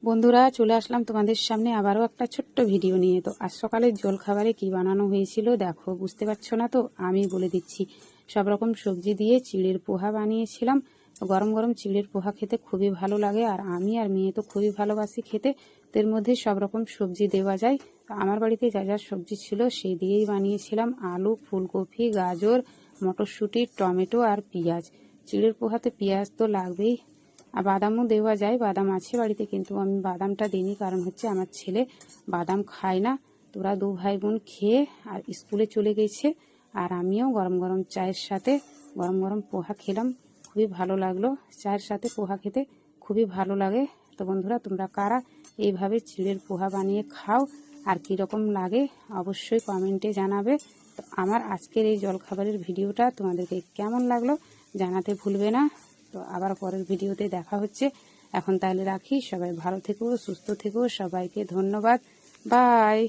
বন্ধুরা, চলে আসলাম তোমাদের সামনে আবারও একটা ছোট্ট ভিডিও নিয়ে। তো আজ সকালের জলখাবারে কি বানানো হয়েছিল দেখো, বুঝতে পারছো না তো আমি বলে দিচ্ছি। সব রকম সবজি দিয়ে চিড়ের পোহা বানিয়েছিলাম। গরম গরম চিড়ের পোহা খেতে খুবই ভালো লাগে, আর আমি আর মেয়ে তো খুবই ভালোবাসি খেতে। তো এর মধ্যে সব রকম সবজি দেওয়া যায়। তো আমার বাড়িতে যা যা সবজি ছিল সেই দিয়েই বানিয়েছিলাম। আলু, ফুলকপি, গাজর, মটরশুঁটি, টমেটো আর পেঁয়াজ। চিড়ের পোহাতে পেঁয়াজ তো লাগবেই, আর বাদামও দেওয়া যায়, বাদাম আছে বাড়িতে, কিন্তু আমি বাদামটা দিইনি, কারণ হচ্ছে আমার ছেলে বাদাম খায় না। তোরা দু ভাই বোন খেয়ে আর স্কুলে চলে গেছে, আর আমিও গরম গরম চায়ের সাথে গরম গরম পোহা খেলাম। খুবই ভালো লাগলো, চায়ের সাথে পোহা খেতে খুবই ভালো লাগে। তো বন্ধুরা, তোমরা কারা এইভাবে চিড়ের পোহা বানিয়ে খাও আর কীরকম লাগে অবশ্যই কমেন্টে জানাবে। তো আমার আজকের এই জলখাবারের ভিডিওটা তোমাদেরকে কেমন লাগলো জানাতে ভুলবে না। তো আবার পরের ভিডিওতে দেখা হচ্ছে। এখন তাহলে রাখি, সবাই ভালো থেকো, সুস্থ থেকো, সবাইকে ধন্যবাদ, বাই।